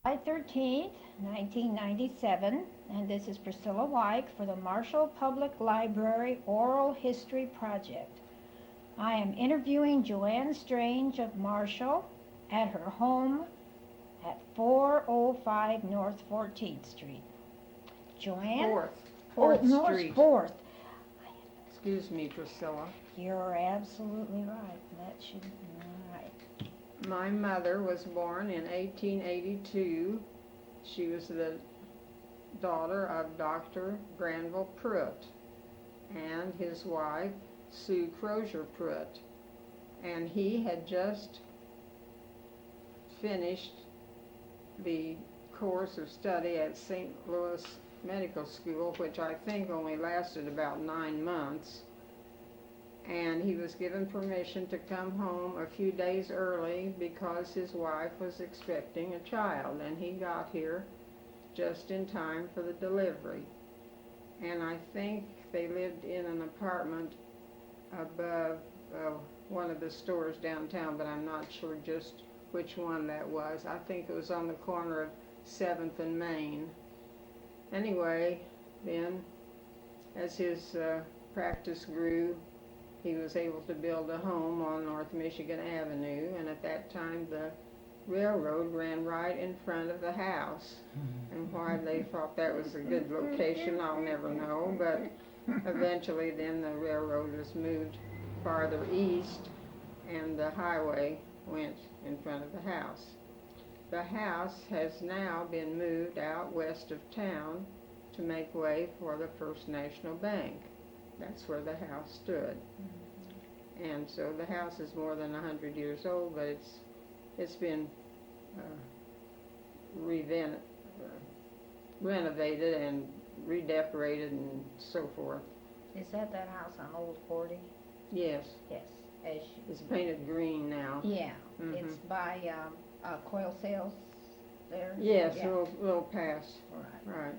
July 13th, 1997, and this is Priscilla Wyke for the Marshall Public Library Oral History Project. I am interviewing Joann Strange of Marshall at her home at 405 North 14th Street. Joann? Fourth North Street. 4th. Excuse me, Priscilla. You're absolutely right. That should be all right. My mother was born in 1882. She was the daughter of Dr. Granville Pruitt and his wife, Sue Crozier Pruitt. And he had just finished the course of study at St. Louis Medical School, which I think only lasted about 9 months. And he was given permission to come home a few days early because his wife was expecting a child, and he got here just in time for the delivery. And I think they lived in an apartment above one of the stores downtown, but I'm not sure just which one that was. I think it was on the corner of 7th and Main. Anyway, then as his practice grew, he was able to build a home on North Michigan Avenue, and at that time the railroad ran right in front of the house. And why they thought that was a good location, I'll never know, but eventually then the railroad was moved farther east and the highway went in front of the house. The house has now been moved out west of town to make way for the First National Bank. That's where the house stood. And so the house is more than 100 years old, but it's been renovated and redecorated and so forth. Is that house on Old 40? Yes. Yes. It's painted green now. Yeah. It's by Coil Sales there? Yes, yeah. a little past. Right.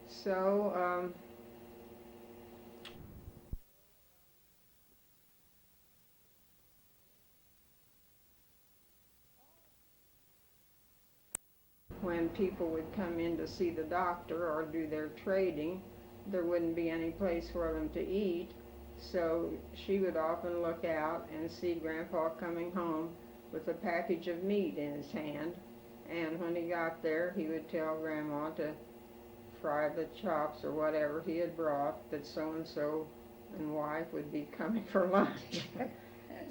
So, when people would come in to see the doctor or do their trading, there wouldn't be any place for them to eat. So she would often look out and see Grandpa coming home with a package of meat in his hand. And when he got there, he would tell Grandma to fry the chops or whatever he had brought, that so-and-so and wife would be coming for lunch.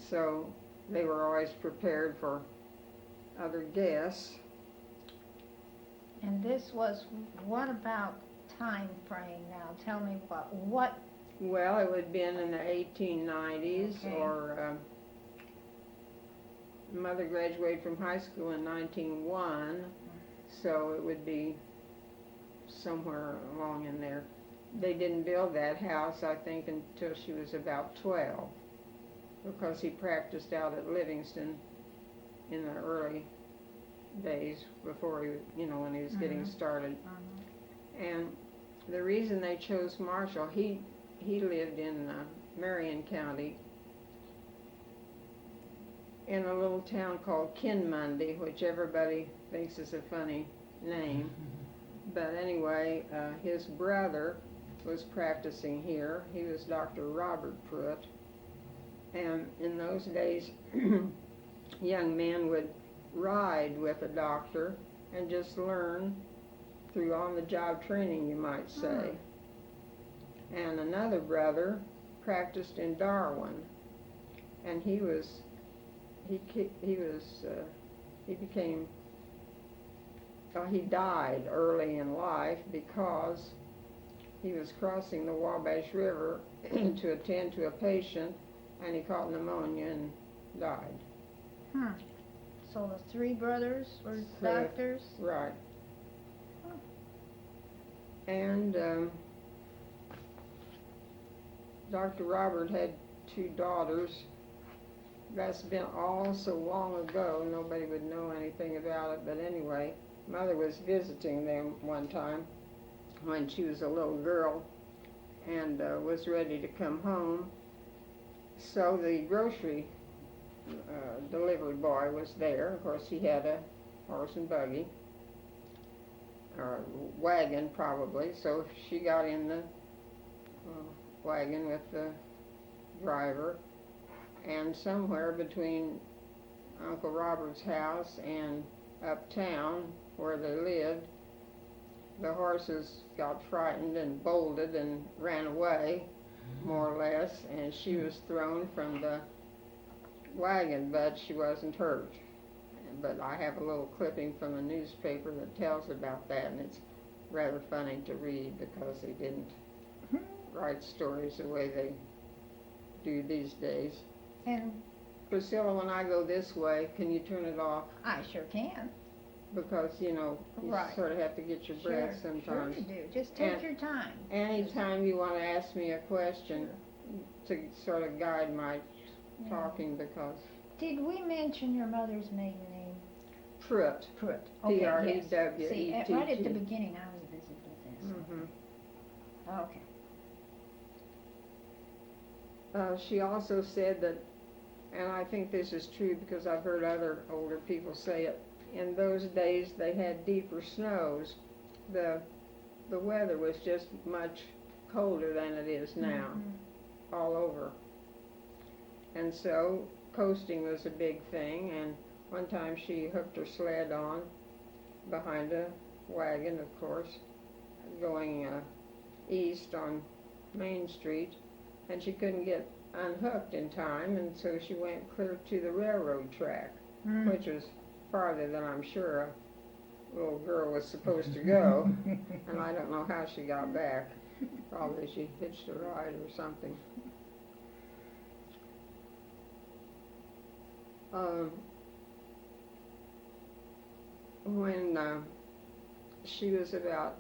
So they were always prepared for other guests. And this was, what about time frame now? Tell me what? Well, it would have been in the 1890s, okay. or Mother graduated from high school in 1901, so it would be somewhere along in there. They didn't build that house, I think, until she was about 12, because he practiced out at Livingston in the early days before he, when he was getting started. And the reason they chose Marshall, he lived in Marion County in a little town called Kinmundy, which everybody thinks is a funny name. But anyway, his brother was practicing here. He was Dr. Robert Pruitt. And in those days, young men would ride with a doctor and just learn through on-the-job training, you might say. And another brother practiced in Darwin, and he died early in life because he was crossing the Wabash River to attend to a patient, and he caught pneumonia and died. So the three brothers were doctors? Right. And Dr. Robert had 2 daughters. That's been all so long ago, nobody would know anything about it. But anyway, Mother was visiting them one time when she was a little girl and was ready to come home. So the grocery delivery boy was there. Of course, he had a horse and buggy, or wagon probably. So she got in the wagon with the driver, and somewhere between Uncle Robert's house and uptown where they lived, the horses got frightened and bolted and ran away, more or less, and she was thrown from the wagon, but she wasn't hurt. But I have a little clipping from the newspaper that tells about that, and it's rather funny to read because they didn't write stories the way they do these days. And Priscilla, when I go this way, can you turn it off? I sure can. Because, you know, you Right. sort of have to get your breath sometimes. Sure you do. Just take And your time. Anytime you want to ask me a question to sort of guide my talking, because Did we mention your mother's maiden name? Pruitt. Pruitt. P-R-E-W-E-T-T. See, right at the beginning I was busy with this. Okay. She also said that, and I think this is true because I've heard other older people say it, in those days they had deeper snows. The weather was just much colder than it is now, all over. And so coasting was a big thing, and one time she hooked her sled on behind a wagon, of course, going east on Main Street, and she couldn't get unhooked in time, and so she went clear to the railroad track, which was farther than I'm sure a little girl was supposed to go, and I don't know how she got back. Probably she hitched a ride or something. When she was about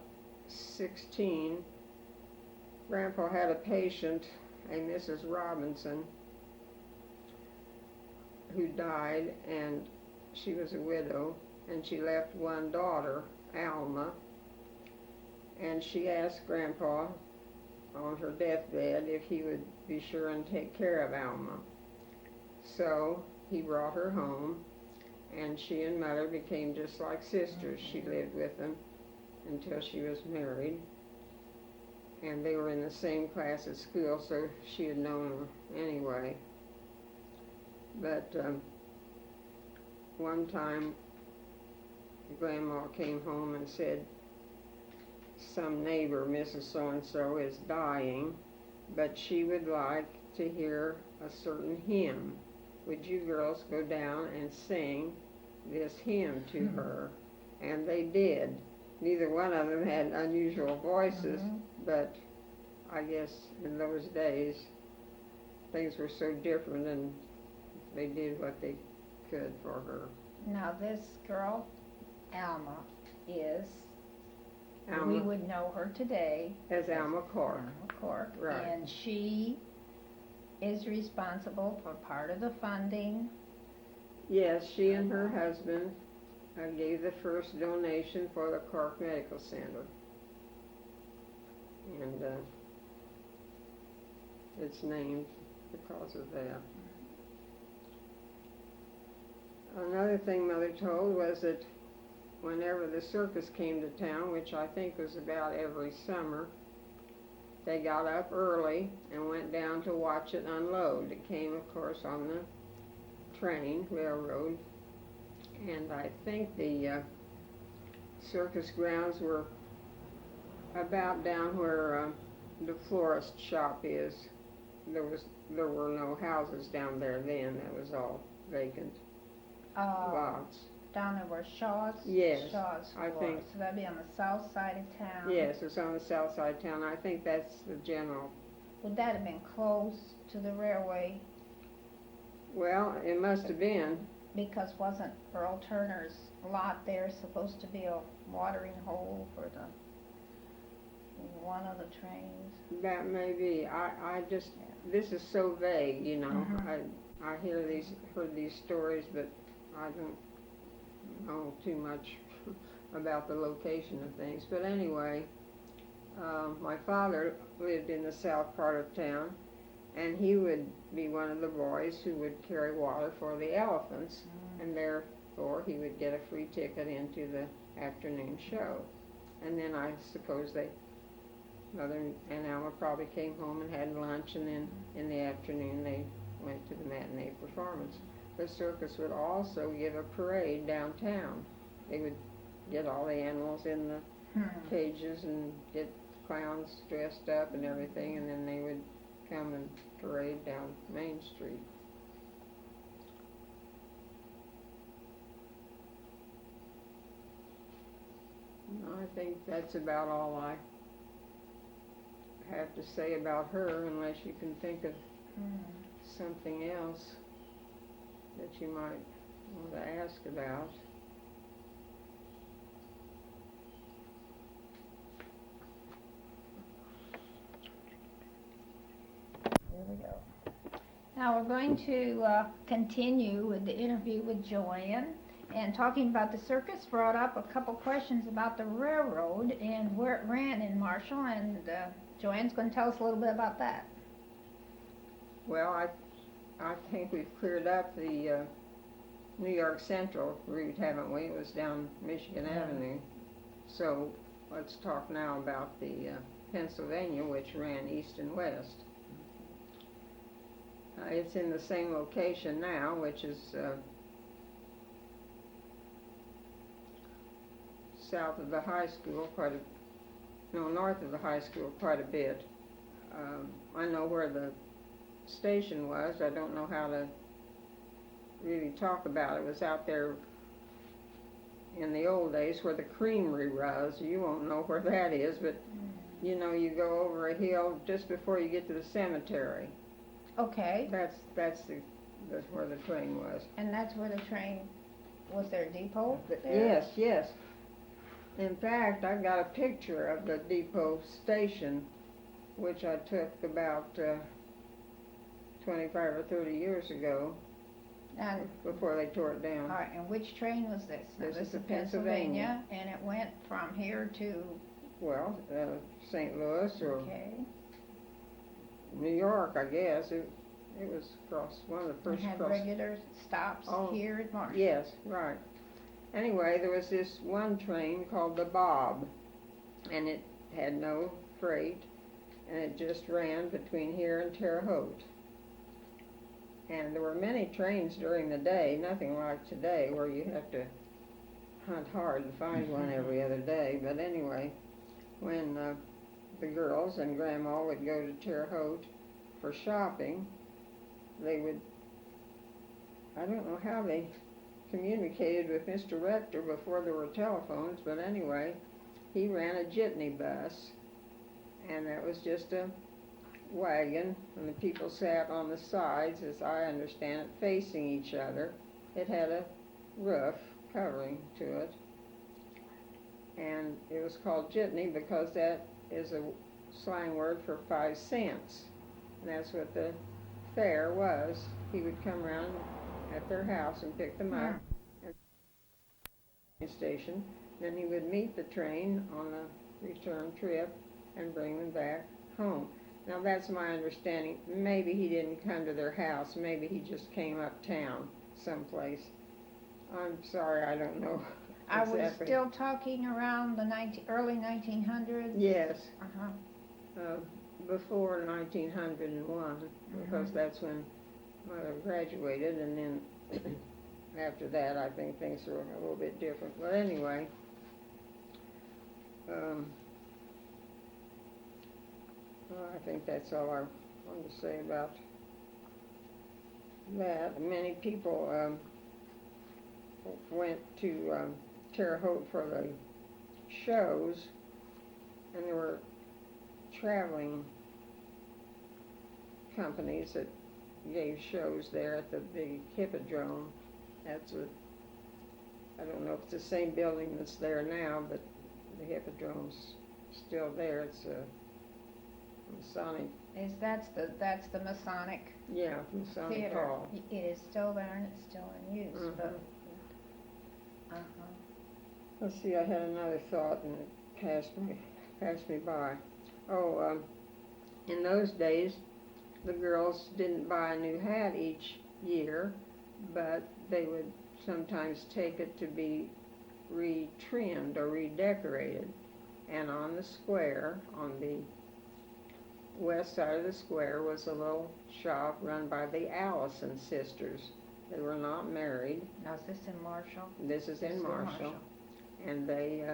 16, Grandpa had a patient, a Mrs. Robinson, who died, and she was a widow, and she left one daughter, Alma, and she asked Grandpa on her deathbed if he would be sure and take care of Alma. So he brought her home, and she and Mother became just like sisters. She lived with them until she was married, and they were in the same class at school, so she had known her anyway. But one time Grandma came home and said, some neighbor, Mrs. So-and-so, is dying, but she would like to hear a certain hymn. Would you girls go down and sing this hymn to her? And they did. Neither one of them had unusual voices, but I guess in those days things were so different, and they did what they could for her. Now this girl, Alma, is, Alma, we would know her today as Alma Cork. Alma Cork, Right. and she is responsible for part of the funding. Yes, she and her husband gave the first donation for the Cork Medical Center. And it's named because of that. Another thing Mother told was that whenever the circus came to town, which I think was about every summer, they got up early and went down to watch it unload. It came, of course, on the train, railroad, and I think the circus grounds were about down where the florist shop is. There were no houses down there then. That was all vacant lots. Down there where Shaw's? Yes, Shaw's I was. think. So that'd be on the south side of town? Yes, it's on the south side of town. I think that's the general. Would that have been close to the railway? Well, it must have been. Because wasn't Earl Turner's lot there supposed to be a watering hole for one of the trains? That may be. I just, this is so vague, you know. I heard these stories, but I don't know too much about the location of things. But anyway, my father lived in the south part of town, and he would be one of the boys who would carry water for the elephants, and their or he would get a free ticket into the afternoon show. And then I suppose Mother and Alma probably came home and had lunch, and then in the afternoon they went to the matinee performance. The circus would also give a parade downtown. They would get all the animals in the cages and get clowns dressed up and everything, and then they would come and parade down Main Street. I think that's about all I have to say about her, unless you can think of something else that you might want to ask about. Here we go. Now we're going to continue with the interview with Joann. And talking about the circus brought up a couple questions about the railroad and where it ran in Marshall, and Joann's going to tell us a little bit about that. Well, I think we've cleared up the New York Central route, haven't we? It was down Michigan Avenue. So let's talk now about the Pennsylvania, which ran east and west. It's in the same location now, which is south of the high school, north of the high school quite a bit. I know where the station was. I don't know how to really talk about it. It was out there in the old days where the creamery was. You won't know where that is, but you know, you go over a hill just before you get to the cemetery. Okay. That's where the train was. And that's where the train was. There a depot there? Yes, yes. In fact, I've got a picture of the depot station, which I took about 25 or 30 years ago, And before they tore it down. all right, and which train was this? Now, This is the Pennsylvania, and it went from here to, Well, St. Louis or okay, New York, I guess. It was across one of the and first had cross. regular stops here at Marshall. Yes, right. Anyway, there was this one train called the Bob, and it had no freight, and it just ran between here and Terre Haute. And there were many trains during the day, nothing like today where you have to hunt hard to find one every other day. But anyway, when the girls and Grandma would go to Terre Haute for shopping, they would, I don't know how they communicated with Mr. Rector before there were telephones, but anyway, he ran a jitney bus, and that was just a wagon, and the people sat on the sides, as I understand it, facing each other. It had a roof covering to it, and it was called jitney because that is a slang word for 5 cents, and that's what the fare was. He would come around at their house and pick them up at the station. Then he would meet the train on the return trip and bring them back home. Now that's my understanding. Maybe he didn't come to their house. Maybe he just came uptown someplace. I'm sorry, I don't know exactly. Are we still talking around the early 1900s? Yes. Uh-huh. Before 1901, because that's when Mother graduated, and then after that I think things were a little bit different. But anyway, well, I think that's all I wanted to say about that. Many people went to Terre Haute for the shows, and there were traveling companies that gave shows there at the big hippodrome. That's I don't know if it's the same building that's there now, but the hippodrome's still there. It's a Masonic. That's the Masonic Masonic theater. Hall. It is still there and it's still in use. But Let's see, I had another thought and it passed me by. In those days, the girls didn't buy a new hat each year, but they would sometimes take it to be retrimmed or redecorated. And on the square, on the west side of the square, was a little shop run by the Allison sisters. They were not married. Now, is this in Marshall? This is in Marshall. And they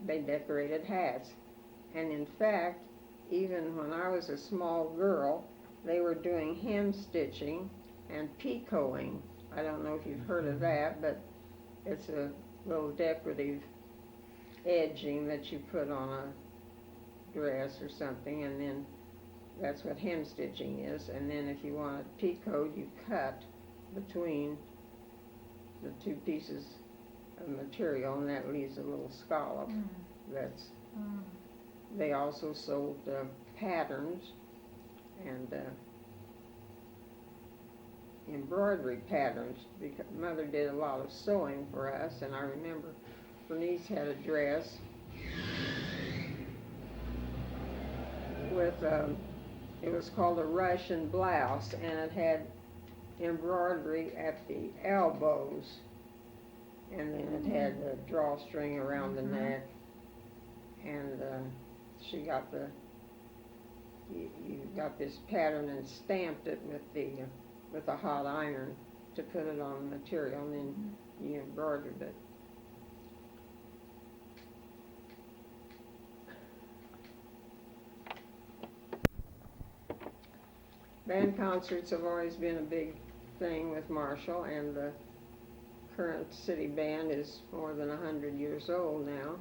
decorated hats. And in fact, even when I was a small girl, they were doing hem stitching and picoing. I don't know if you've heard of that, but it's a little decorative edging that you put on a dress or something, and then that's what hem stitching is. And then if you want it picoed, you cut between the two pieces of material, and that leaves a little scallop. That's They also sold patterns and embroidery patterns, because Mother did a lot of sewing for us. And I remember Bernice had a dress with it was called a Russian blouse, and it had embroidery at the elbows, and then it had a drawstring around the neck, and she got you got this pattern and stamped it with a hot iron to put it on the material, and then you embroidered it. Band concerts have always been a big thing with Marshall, and the current city band is more than 100 years old now.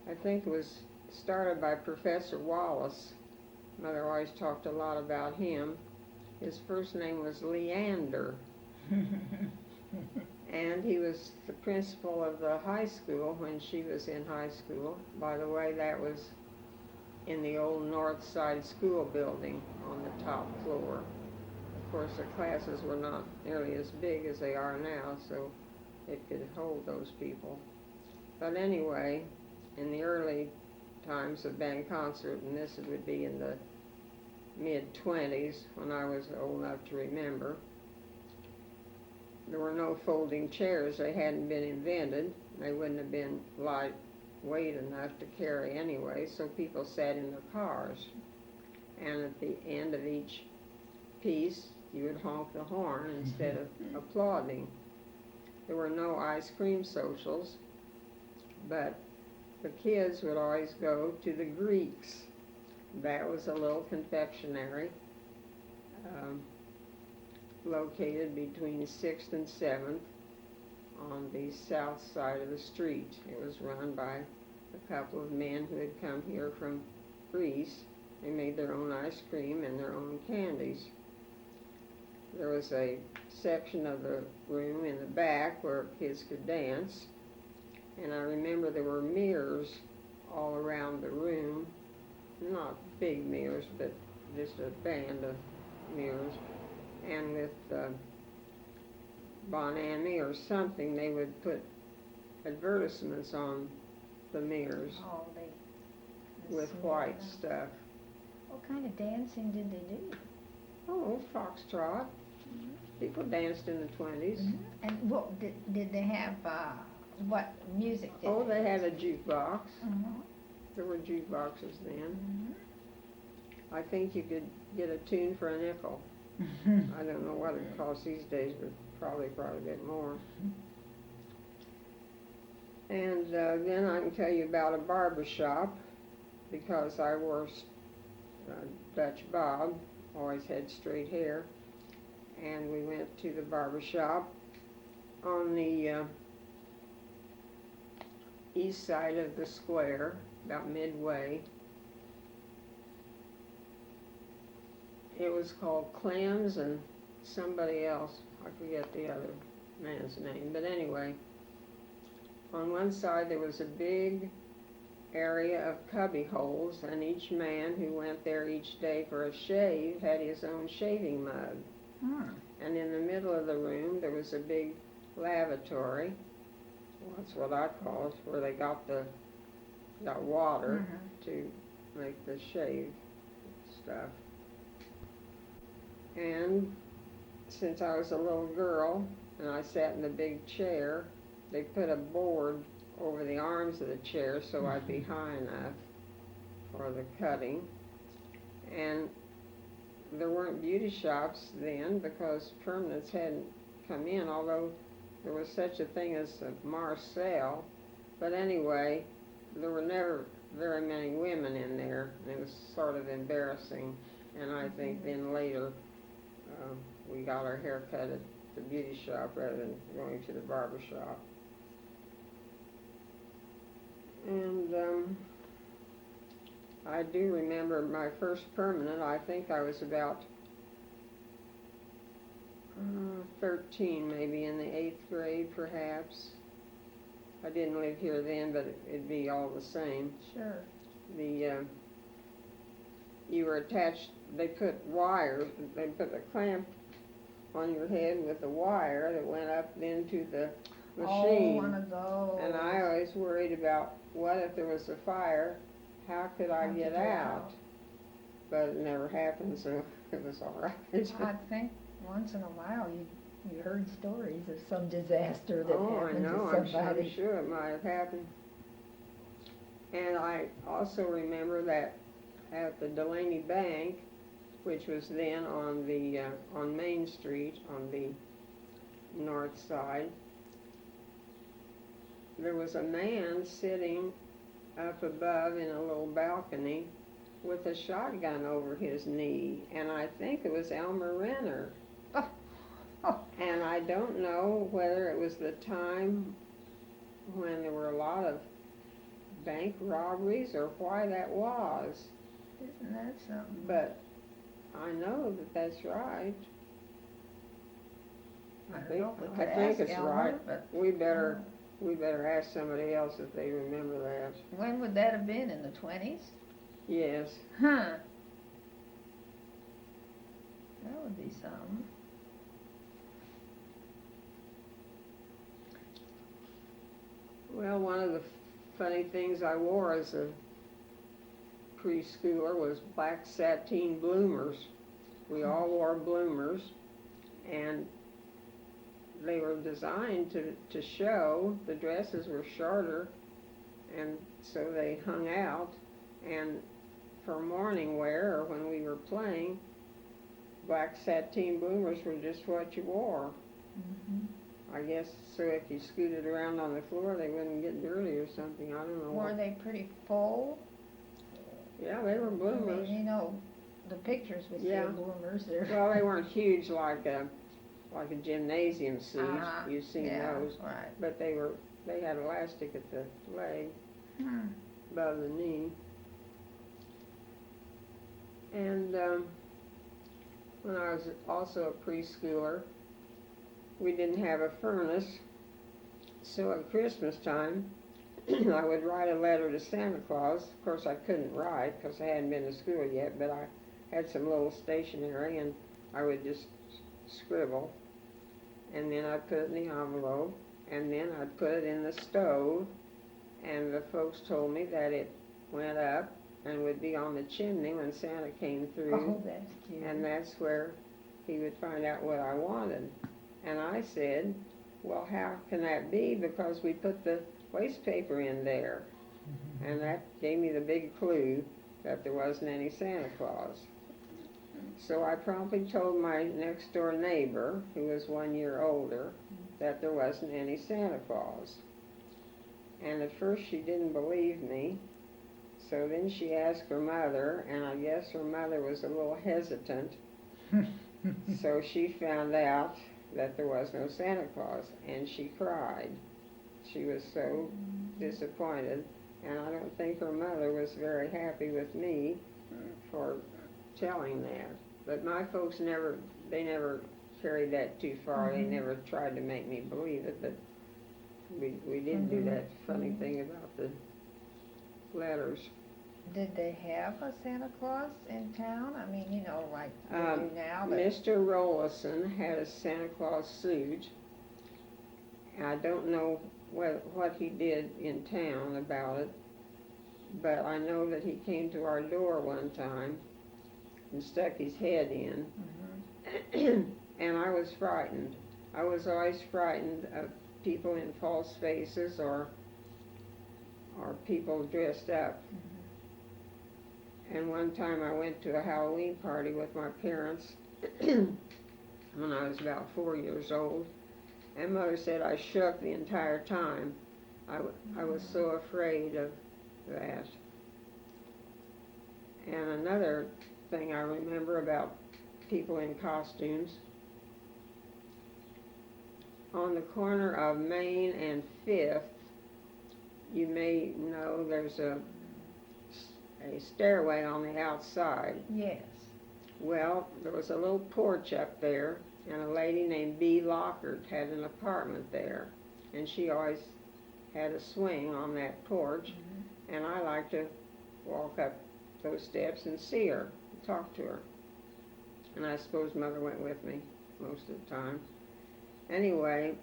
I think it was started by Professor Wallace. Mother always talked a lot about him. His first name was Leander, and he was the principal of the high school when she was in high school. By the way, that was in the old North Side School building on the top floor. Of course, the classes were not nearly as big as they are now, so it could hold those people. But anyway, in the early times of band concert, and this would be in the mid-20s when I was old enough to remember, there were no folding chairs. They hadn't been invented. They wouldn't have been lightweight enough to carry anyway, so people sat in their cars. And at the end of each piece, you would honk the horn instead of applauding. There were no ice cream socials, but the kids would always go to the Greeks. That was a little confectionery located between 6th and 7th on the south side of the street. It was run by a couple of men who had come here from Greece. They made their own ice cream and their own candies. There was a section of the room in the back where kids could dance, and I remember there were mirrors all around the room. Not big mirrors, but just a band of mirrors. And with Bonami or something, they would put advertisements on the mirrors with white stuff. What kind of dancing did they do? Oh, foxtrot. People danced in the 20s. And what did they have? What music did Oh, they had a jukebox. Uh-huh. There were jukeboxes then. I think you could get a tune for a nickel. I don't know what it costs these days, but probably quite a bit more. And then I can tell you about a barber shop, because I wore Dutch bob, always had straight hair, and we went to the barber shop on the east side of the square, about midway. It was called Clem's and somebody else, I forget the other man's name, but anyway, on one side there was a big area of cubby holes, and each man who went there each day for a shave had his own shaving mug. And in the middle of the room there was a big lavatory. Well, that's what I call it, where they got water to make the shave stuff. And since I was a little girl and I sat in the big chair, they put a board over the arms of the chair so I'd be high enough for the cutting. And there weren't beauty shops then because permanents hadn't come in, although there was such a thing as a Marcel. But anyway, there were never very many women in there, and it was sort of embarrassing. And I think then later we got our hair cut at the beauty shop rather than going to the barber shop. And I do remember my first permanent. I think I was about 13, maybe in the 8th grade perhaps. I didn't live here then, but it'd be all the same. Sure. You were attached, they put wires, they put a clamp on your head with a wire that went up into the machine. Oh, one of those. And I always worried about what if there was a fire, how could I get out? But it never happened, so it was all right. I think once in a while you heard stories of some disaster that happened to somebody. I'm sure it might have happened. And I also remember that at the Delaney Bank, which was then on Main Street on the north side, there was a man sitting up above in a little balcony with a shotgun over his knee, and I think it was Elmer Renner. And I don't know whether it was the time when there were a lot of bank robberies or why that was. Isn't that something? But I know that that's right. I think it's Elmer, right. But We better ask somebody else if they remember that. when would that have been? In the 20s? Yes. Huh. That would be something. Well, one of the funny things I wore as a preschooler was black sateen bloomers. We all wore bloomers, and they were designed to show. The dresses were shorter, and so they hung out. And for morning wear, or when we were playing, black sateen bloomers were just what you wore. Mm-hmm. I guess so if you scooted around on the floor, they wouldn't get dirty or something. I don't know. Were they pretty full? Yeah, they were bloomers. I mean, you know, the pictures would say bloomers. Well, they weren't huge like a gymnasium suit. You've seen those. Right. But they had elastic at the leg, above the knee. And when I was also a preschooler, we didn't have a furnace, so at Christmas time, I would write a letter to Santa Claus. Of course, I couldn't write because I hadn't been to school yet, but I had some little stationery, and I would just scribble, and then I'd put it in the envelope, and then I'd put it in the stove, and the folks told me that it went up and would be on the chimney when Santa came through. Oh, that's cute. And that's where he would find out what I wanted. And I said, well, how can that be? Because we put the waste paper in there. And that gave me the big clue that there wasn't any Santa Claus. So I promptly told my next door neighbor, who was 1 year older, that there wasn't any Santa Claus. And at first she didn't believe me. So then she asked her mother, and I guess her mother was a little hesitant. So she found out that there was no Santa Claus, and she cried. She was so disappointed, and I don't think her mother was very happy with me for telling that. But my folks never carried that too far. They never tried to make me believe it, but we did do that funny thing about the letters. Did they have a Santa Claus in town? I mean, you know, like we do now. But Mr. Rollison had a Santa Claus suit. I don't know what he did in town about it, but I know that he came to our door one time and stuck his head in. and I was frightened. I was always frightened of people in false faces or people dressed up. And one time I went to a Halloween party with my parents when I was about 4 years old, and Mother said I shook the entire time. I was so afraid of that. And another thing I remember about people in costumes, on the corner of Main and 5th, you may know there's a stairway on the outside. Yes. Well, there was a little porch up there, and a lady named B. Lockhart had an apartment there, and she always had a swing on that porch, and I like to walk up those steps and see her, and talk to her. And I suppose Mother went with me most of the time. Anyway,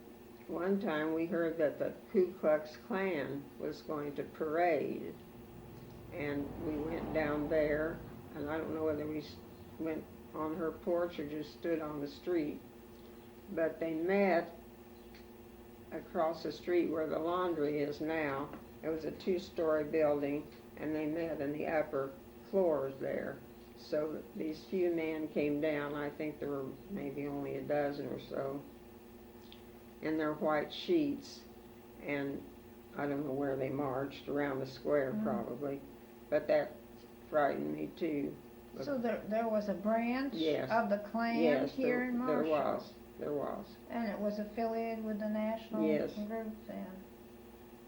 one time we heard that the Ku Klux Klan was going to parade, and we went down there, and I don't know whether we went on her porch or just stood on the street, but they met across the street where the laundry is now. It was a 2-story building, and they met in the upper floors there. So these few men came down. I think there were maybe only a dozen or so, in their white sheets, and I don't know where they marched, around the square probably, but that frightened me too. So there was a branch Yes. of the Klan Yes, here in Marshall? there was. And it was affiliated with the national Yes. group then?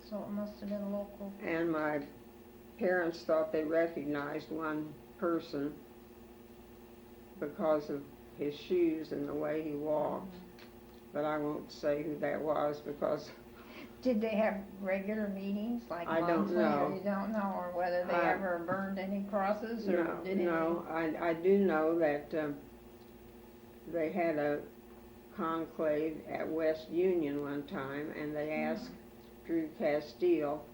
So it must have been local. And my parents thought they recognized one person because of his shoes and the way he walked. But I won't say who that was because Did they have regular meetings, like I don't monthly, or know. you don't know, or whether they ever burned any crosses, or did no, I do know that they had a conclave at West Union one time, and they asked Drew Castile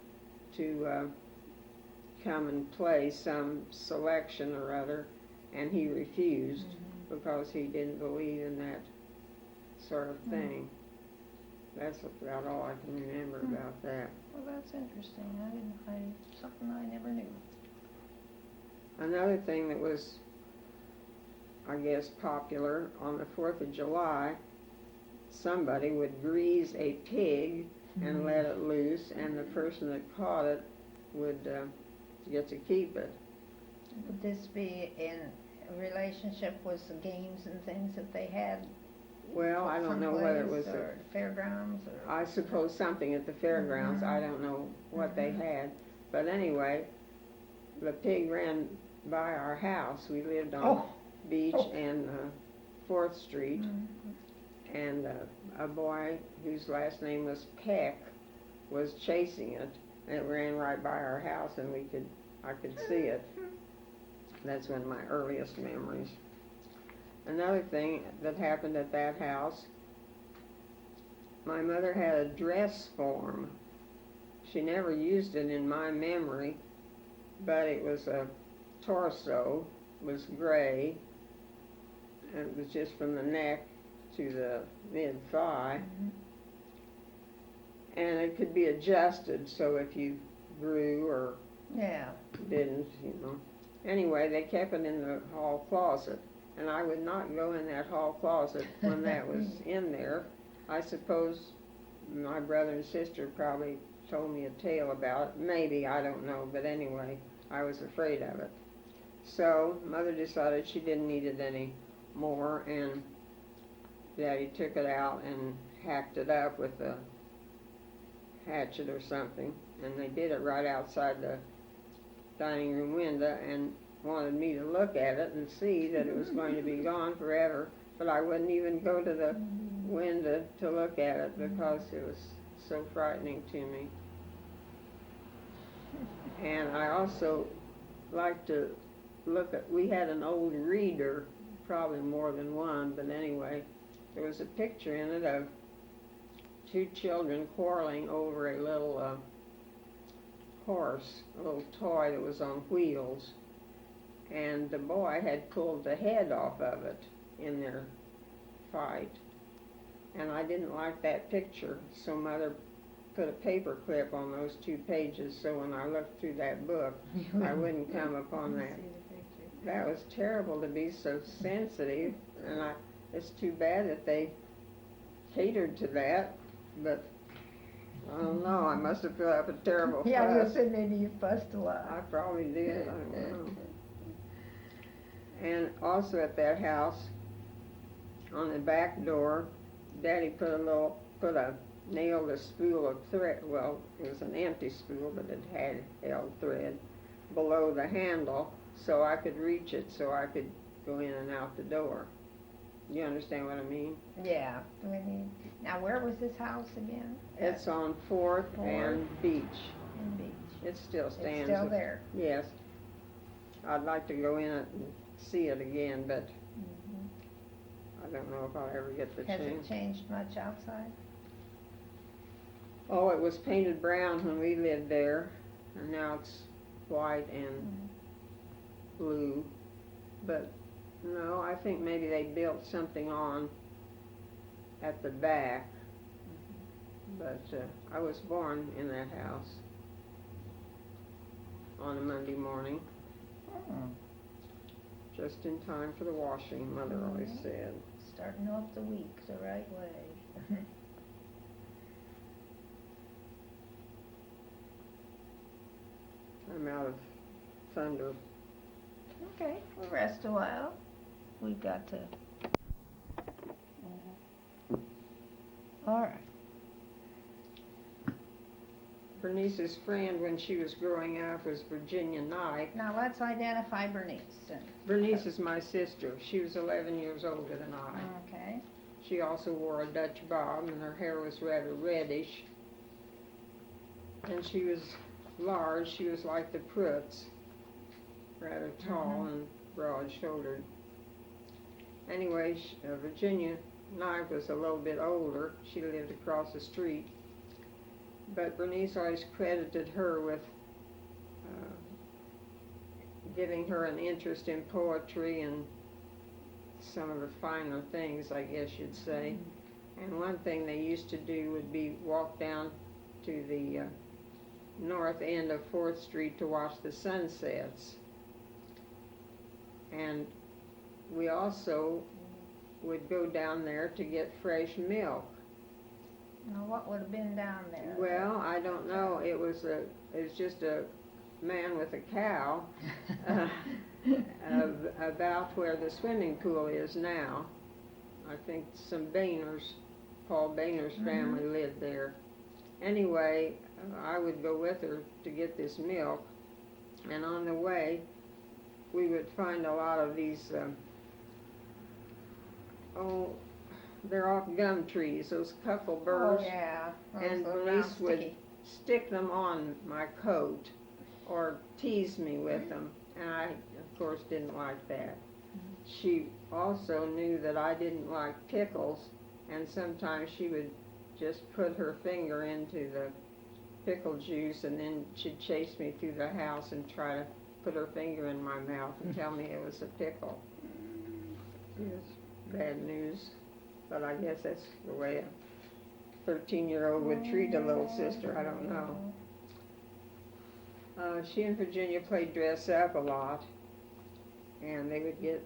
to come and play some selection or other, and he refused because he didn't believe in that sort of thing. That's about all I can remember about that. Well, that's interesting. Something I never knew. Another thing that was, I guess, popular on the 4th of July, somebody would grease a pig and let it loose, and the person that caught it would get to keep it. Would this be in relationship with the games and things that they had? Well, I don't know whether it was or fairgrounds, or I suppose something at the fairgrounds. I don't know what they had. But anyway, the pig ran by our house. We lived on Beach and 4th Street. And a boy whose last name was Peck was chasing it. And it ran right by our house, and I could see it. That's one of my earliest memories. Another thing that happened at that house, my mother had a dress form. She never used it in my memory, but it was a torso, was gray, and it was just from the neck to the mid-thigh. And it could be adjusted, so if you grew or didn't, you know. Anyway, they kept it in the hall closet. And I would not go in that hall closet when that was in there. I suppose my brother and sister probably told me a tale about it. Maybe, I don't know. But anyway, I was afraid of it. So Mother decided she didn't need it anymore, and Daddy took it out and hacked it up with a hatchet or something. And they did it right outside the dining room window, and wanted me to look at it and see that it was going to be gone forever, but I wouldn't even go to the window to look at it because it was so frightening to me. And I also like to look at, we had an old reader, probably more than one, but anyway, there was a picture in it of 2 children quarreling over a little horse, a little toy that was on wheels. And the boy had pulled the head off of it in their fight. And I didn't like that picture, so Mother put a paper clip on those 2 pages, so when I looked through that book, I wouldn't come upon that. That was terrible to be so sensitive, and it's too bad that they catered to that, but I don't know, I must have put up a terrible fuss. Yeah, I was gonna say maybe you fussed a lot. I probably did, I don't know. And also at that house, on the back door, Daddy nailed a spool of thread, well, it was an empty spool, but it had held thread below the handle, so I could reach it, so I could go in and out the door. You understand what I mean? Yeah. Now, where was this house again? It's on 4th and Beach. In Beach. It still stands. It's still there. Yes. I'd like to go in it and see it again, but I don't know if I'll ever get the chance. Has it changed much outside? Oh, it was painted brown when we lived there, and now it's white and blue. But no, I think maybe they built something on at the back. But I was born in that house on a Monday morning, just in time for the washing, Mother always said. Starting off the week the right way. I'm out of thunder. Okay, we'll rest a while. We've got to. All right. Bernice's friend when she was growing up was Virginia Knight. Now let's identify Bernice. Bernice is my sister. She was 11 years older than I. Okay. She also wore a Dutch bob, and her hair was rather reddish. And she was large. She was like the Prutts, rather tall and broad-shouldered. Anyway, Virginia Knight was a little bit older. She lived across the street. But Bernice always credited her with giving her an interest in poetry and some of the finer things, I guess you'd say. And one thing they used to do would be walk down to the north end of 4th Street to watch the sunsets. And we also would go down there to get fresh milk. Now, what would have been down there? Well, I don't know. It was just a man with a cow about where the swimming pool is now. I think some Paul Boehner's family lived there. Anyway, I would go with her to get this milk, and on the way, we would find a lot of these, they're off gum trees, those cuckleburs. Oh, yeah. And Bernice would stick them on my coat or tease me with them, and I, of course, didn't like that. She also knew that I didn't like pickles, and sometimes she would just put her finger into the pickle juice, and then she'd chase me through the house and try to put her finger in my mouth and tell me it was a pickle. It was bad news. But I guess that's the way a 13-year-old would treat a little sister. I don't know. She and Virginia played dress up a lot, and they would get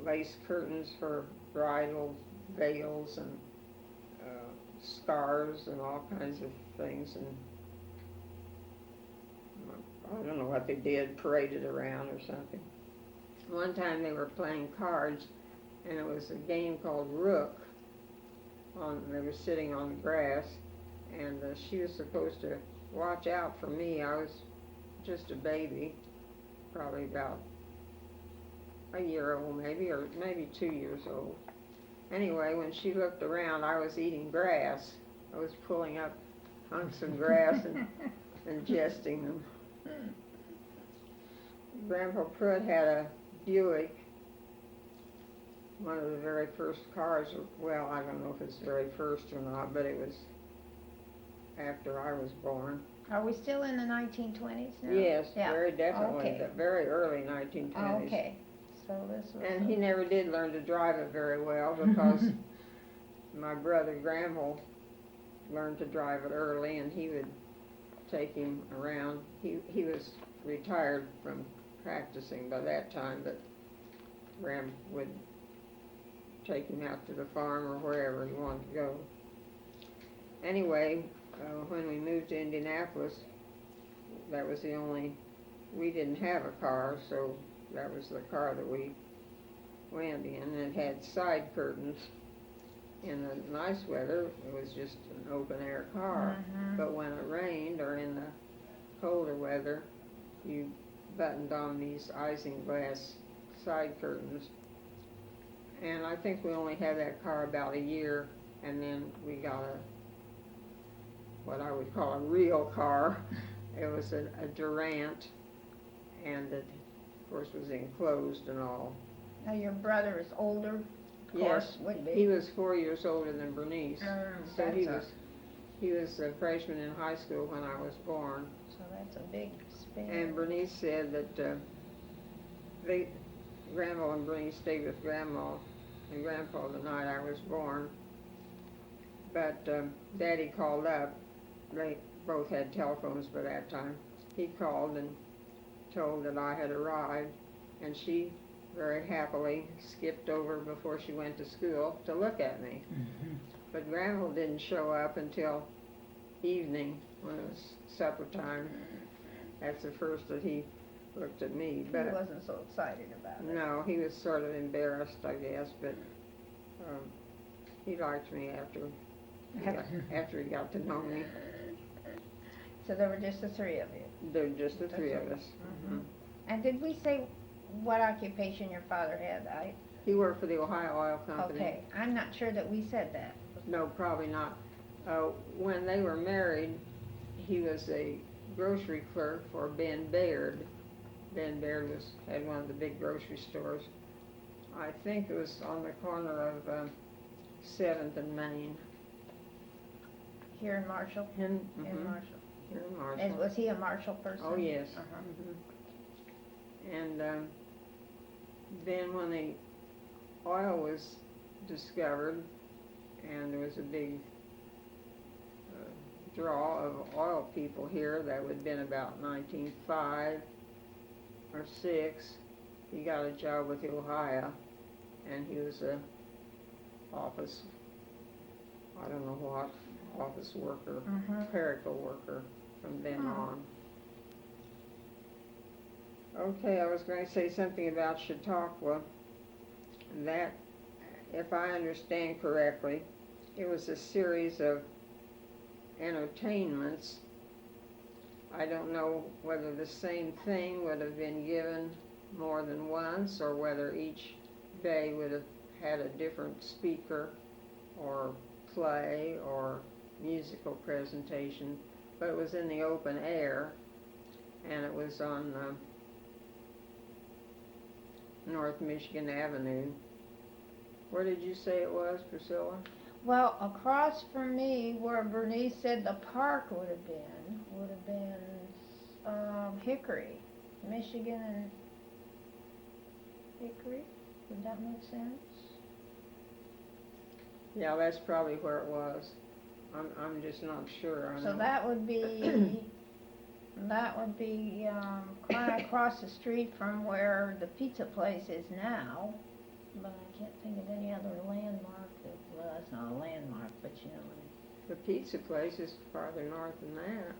lace curtains for bridal veils and scarves and all kinds of things. And I don't know what they did, paraded around or something. One time they were playing cards, and it was a game called Rook. They were sitting on the grass, and she was supposed to watch out for me. I was just a baby, probably about a year old maybe, or maybe 2 years old. Anyway, when she looked around, I was eating grass. I was pulling up hunks of grass and ingesting them. Grandpa Pruitt had a Buick, one of the very first cars. Well, I don't know if it's the very first or not, but it was after I was born. Are we still in the 1920s now? Yes, yeah. very definitely. Okay. The very early 1920s. Okay. So this was. And he never did learn to drive it very well because my brother Granville learned to drive it early, and he would take him around. He was retired from practicing by that time, but Ram would take him out to the farm or wherever he wanted to go. Anyway, when we moved to Indianapolis, that was the only, we didn't have a car, so that was the car that we went in, and it had side curtains. In the nice weather, it was just an open air car, but when it rained or in the colder weather, you buttoned on these isinglass side curtains. And I think we only had that car about a year, and then we got what I would call a real car. It was a Durant, and it, of course, was enclosed and all. Now your brother is older, of course, would be. He was 4 years older than Bernice, so he was a freshman in high school when I was born. So that's a big span. And Bernice said that Grandma and Bernice stayed with Grandma and Grandpa the night I was born. But Daddy called up. They both had telephones by that time. He called and told that I had arrived, and she very happily skipped over before she went to school to look at me. But Granville didn't show up until evening when it was supper time. That's the first that he looked at me. But he wasn't so excited about it. No, he was sort of embarrassed, I guess, but he liked me after he got to know me. So there were just the three of you? There were just the three of us. And did we say what occupation your father had? He worked for the Ohio Oil Company. Okay, I'm not sure that we said that. No, probably not. When they were married, he was a grocery clerk for Ben Baird. Ben Baird had one of the big grocery stores. I think it was on the corner of 7th and Main. Here in Marshall? In Marshall. Here in Marshall. And was he a Marshall person? Oh, yes. And then when the oil was discovered, and there was a big draw of oil people here, that would have been about 1905 or 6, he got a job with the Ohio, and he was a office, I don't know what, office worker, clerical worker from then on. Okay, I was going to say something about Chautauqua. That, if I understand correctly, it was a series of entertainments. I don't know whether the same thing would have been given more than once, or whether each day would have had a different speaker or play or musical presentation, but it was in the open air, and it was on North Michigan Avenue. Where did you say it was, Priscilla? Well, across from me, where Bernice said the park would have been Hickory, Michigan and Hickory. Would that make sense? Yeah, that's probably where it was. I'm just not sure. So that would be kind of across the street from where the pizza place is now. But I can't think of any other landmark well, that's not a landmark, but you know. The pizza place is farther north than that,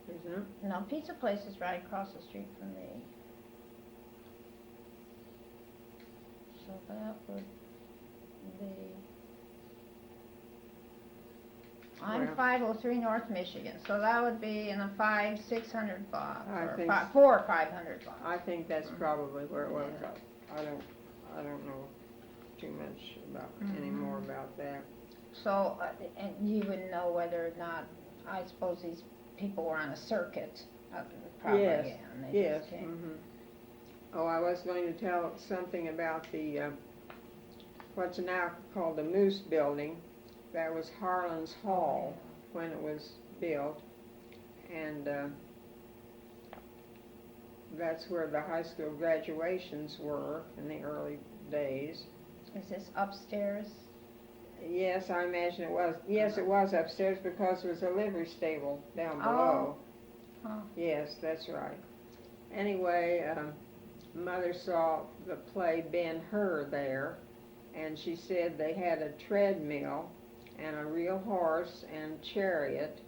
isn't it? No, pizza place is right across the street from me. So that would be. I'm 503 North Michigan, so that would be in a 600 block, or 4 or 500 block. I think that's probably where it was. I don't know too much about any more about that. So, and you would know whether or not, I suppose these people were on a circuit. Probably, yes. Yeah, Yes. Oh, I was going to tell something about the what's now called the Moose Building. That was Harlan's Hall when it was built, and that's where the high school graduations were in the early days. Is this upstairs? Yes, I imagine it was. Yes, it was upstairs because there was a livery stable down below. Oh. Huh. Yes, that's right. Anyway, Mother saw the play Ben-Hur there, and she said they had a treadmill and a real horse and chariot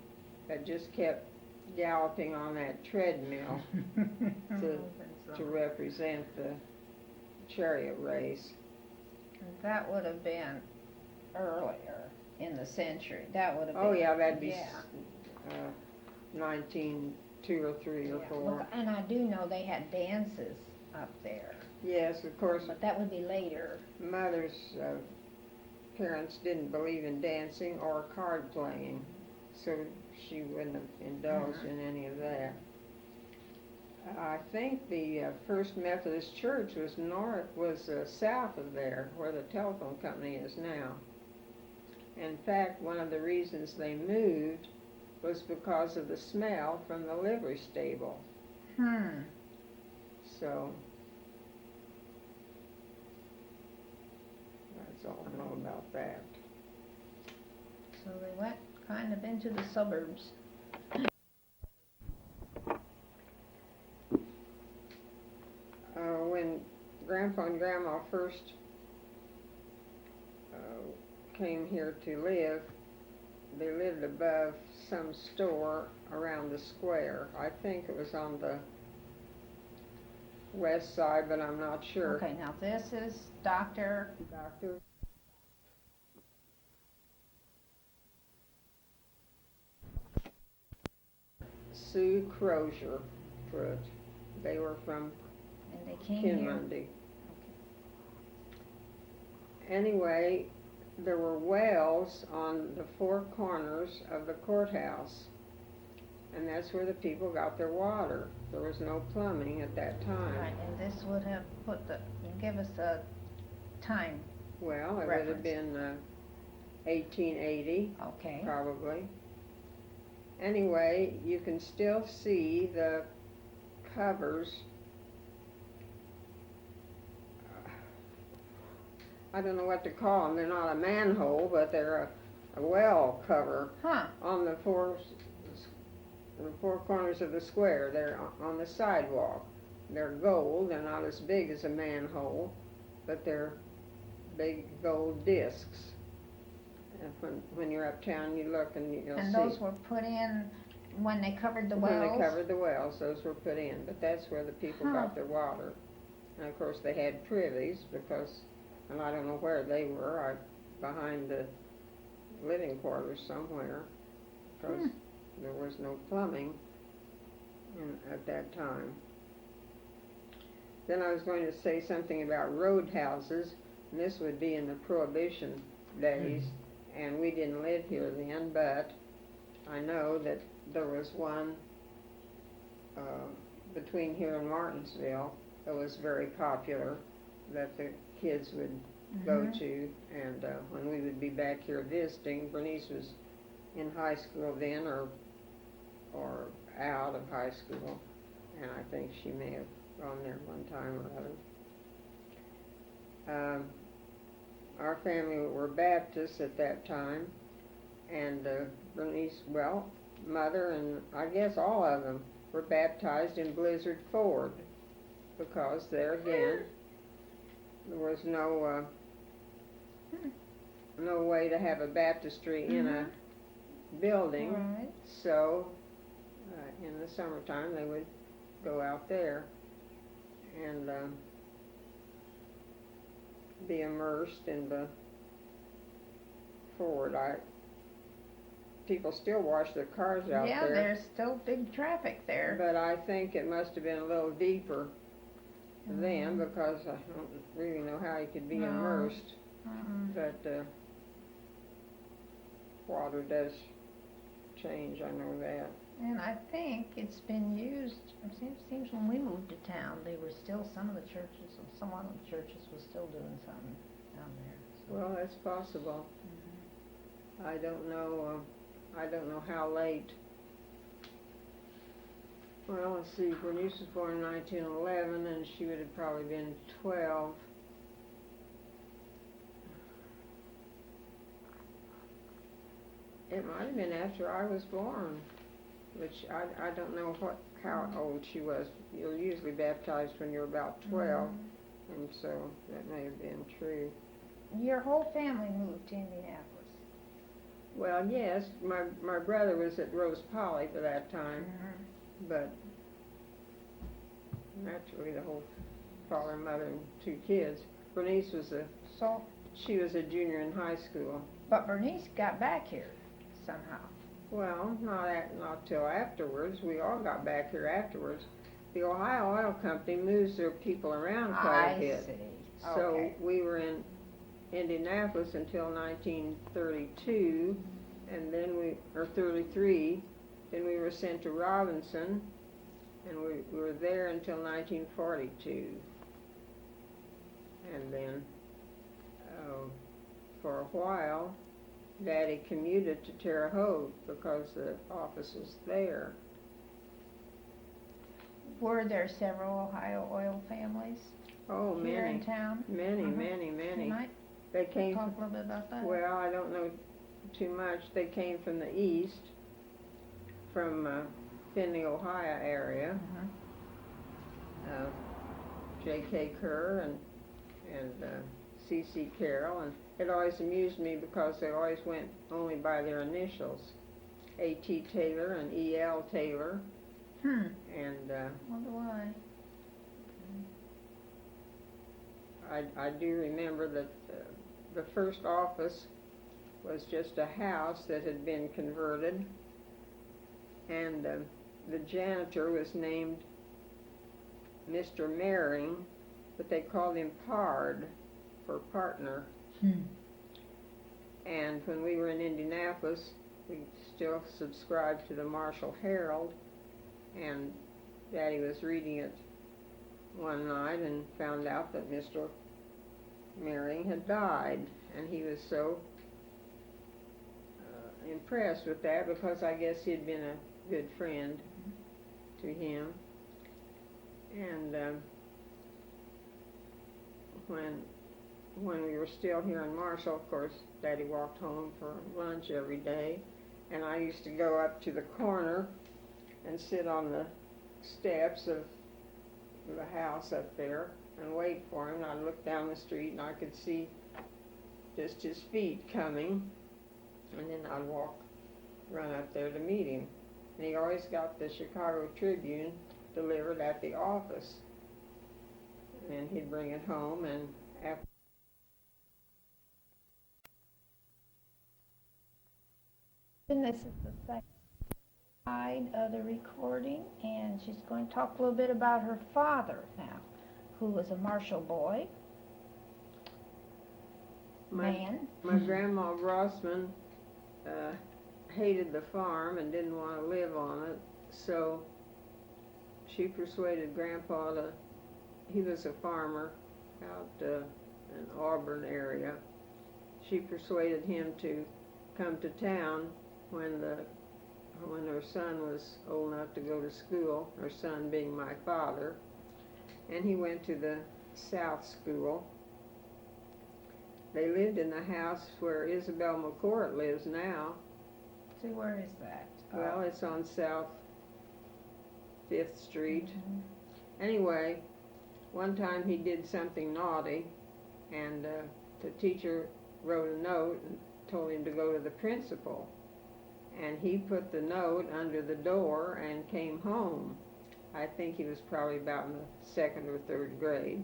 that just kept galloping on that treadmill to represent the chariot race. That would have been earlier in the century. That would have been. Oh yeah, that'd be yeah. 1902 or 3 or 4. Look, and I do know they had dances up there. Yes, of course. But that would be later. Mother's parents didn't believe in dancing or card playing, so she wouldn't have indulged in any of that. I think the First Methodist Church was south of there, where the telephone company is now. In fact, one of the reasons they moved was because of the smell from the livery stable. So that's all I know about that. So they went kind of into the suburbs. When Grandpa and Grandma first came here to live, they lived above some store around the square. I think it was on the west side, but I'm not sure. Okay, now this is Dr. Sue Crozier. They were from And they came here. Kinmundy. Anyway, there were wells on the four corners of the courthouse, and that's where the people got their water. There was no plumbing at that time. Right, and this would have give us a time. Well, it reference. would have been 1880, Okay. probably. Anyway, you can still see the covers. I don't know what to call them. They're not a manhole, but they're a well cover on the four corners of the square. They're on the sidewalk. They're gold. They're not as big as a manhole, but they're big gold discs. And when you're uptown, you look and you'll see. And those were put in when they covered the wells? When they covered the wells, those were put in. But that's where the people got their water. And of course, they had privies because, and I don't know where they were, behind the living quarters somewhere, because there was no plumbing at that time. Then I was going to say something about roadhouses, and this would be in the Prohibition days, and we didn't live here then, but I know that there was one between here and Martinsville that was very popular, that the kids would go to, and when we would be back here visiting, Bernice was in high school then, or out of high school, and I think she may have gone there one time or other. Our family were Baptists at that time, and Bernice, well, Mother and I guess all of them were baptized in Blizzard Ford, because there again, there was no way to have a baptistry in a building, Right. so in the summertime they would go out there and be immersed in the Ford. People still wash their cars out there. Yeah, there's still big traffic there. But I think it must have been a little deeper then, because I don't really know how you could be immersed. But water does change, I know that. And I think it's been used, it seems when we moved to town, they were still, some of the churches, some of the churches was still doing something down there. So. Well, that's possible. I don't know how late Well, let's see, Bernice was born in 1911, and she would have probably been 12. It might have been after I was born, which I don't know how old she was. You're usually baptized when you're about 12, and so that may have been true. Your whole family moved to Indianapolis. Well, yes, my brother was at Rose Poly by that time, but naturally the whole father, mother, and 2 kids. Bernice was she was a junior in high school. But Bernice got back here somehow. Well, not till afterwards. We all got back here afterwards. The Ohio Oil Company moves their people around quite a bit. I see. So Okay. we were in Indianapolis until 1932, and then or 33, then we were sent to Robinson, and we were there until 1942. And then, for a while, Daddy commuted to Terre Haute because the office was there. Were there several Ohio oil families Oh, here many. in town? Many. You might They came talk a little bit about that. Well, I don't know too much. They came from the east, from Findlay, Ohio area. J.K. Kerr and C.C. Carroll, and it always amused me because they always went only by their initials, A.T. Taylor and E.L. Taylor. And Wonder why. I do remember that the first office was just a house that had been converted, and the janitor was named Mr. Mehring, but they called him Pard for partner. And when we were in Indianapolis, we still subscribed to the Marshall Herald, and Daddy was reading it one night and found out that Mr. Mehring had died, and he was so impressed with that because I guess he had been a good friend to him. And when we were still here in Marshall, of course, Daddy walked home for lunch every day, and I used to go up to the corner and sit on the steps of the house up there and wait for him. And I'd look down the street and I could see just his feet coming, and then I'd run up there to meet him. And he always got the Chicago Tribune delivered at the office, and he'd bring it home, and after And this is the second side of the recording, and she's going to talk a little bit about her father now, who was a Marshall boy. my grandma Brosman hated the farm and didn't want to live on it, so she persuaded Grandpa he was a farmer out in Auburn area. She persuaded him to come to town when her son was old enough to go to school, her son being my father, and he went to the South School. They lived in the house where Isabel McCourt lives now. See, where is that? Well, it's on South 5th Street. Anyway, one time he did something naughty, and the teacher wrote a note and told him to go to the principal. And he put the note under the door and came home. I think he was probably about in the 2nd or 3rd grade.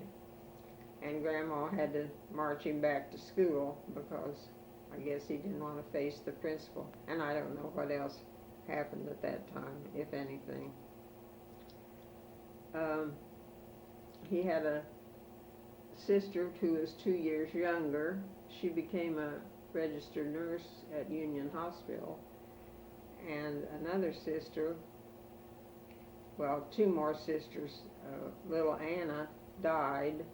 And Grandma had to march him back to school because I guess he didn't want to face the principal. And I don't know what else happened at that time, if anything. He had a sister who was 2 years younger. She became a registered nurse at Union Hospital. And another sister, well, 2 more sisters, little Anna died.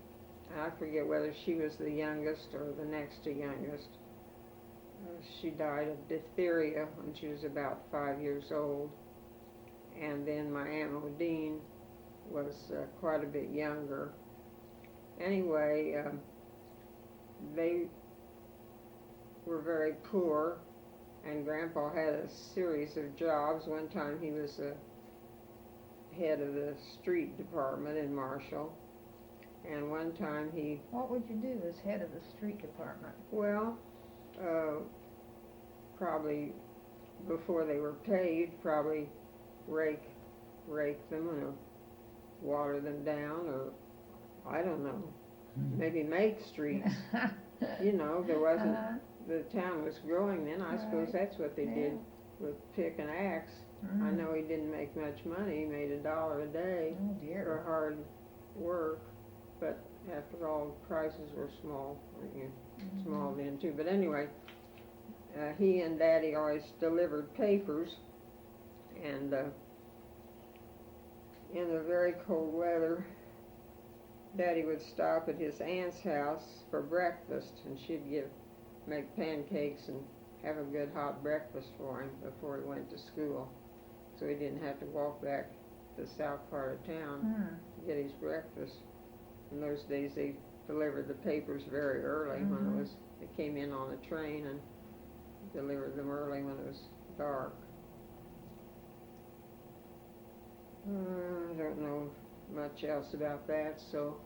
I forget whether she was the youngest or the next to youngest. She died of diphtheria when she was about 5 years old. and then my Aunt Modine was quite a bit younger. Anyway, they were very poor, and Grandpa had a series of jobs. One time he was the head of the street department in Marshall, and one time he... What would you do as head of the street department? Well, probably before they were paved, probably rake them or water them down, or I don't know, maybe make streets. You know, there wasn't, the town was growing then. I suppose that's what they did with pick and axe. I know he didn't make much money. He made $1 a day for hard work, but after all, prices were small. Small then too. But anyway, he and Daddy always delivered papers, and in the very cold weather, Daddy would stop at his aunt's house for breakfast, and she'd make pancakes and have a good hot breakfast for him before he went to school, so he didn't have to walk back to the south part of town to get his breakfast. In those days, they delivered the papers very early when they came in on a train, and delivered them early when it was dark. I don't know much else about that, so...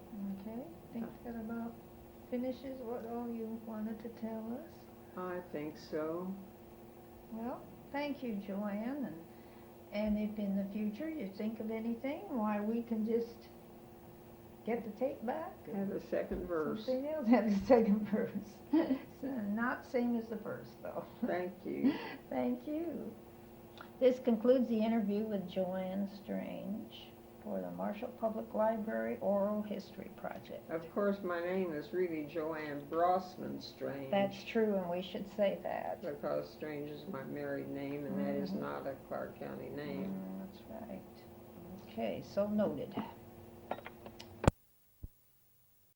Okay, I think that about finishes what all you wanted to tell us. I think so. Well, thank you, Joann, and if in the future you think of anything, why, we can just get the tape back. Have a second verse. Something else, have the second verse. Not same as the first, though. Thank you. Thank you. This concludes the interview with Joann Strange for the Marshall Public Library Oral History Project. Of course, my name is really Joann Brosman Strange. That's true, and we should say that. Because Strange is my married name, and that is not a Clark County name. That's right. Okay, so noted.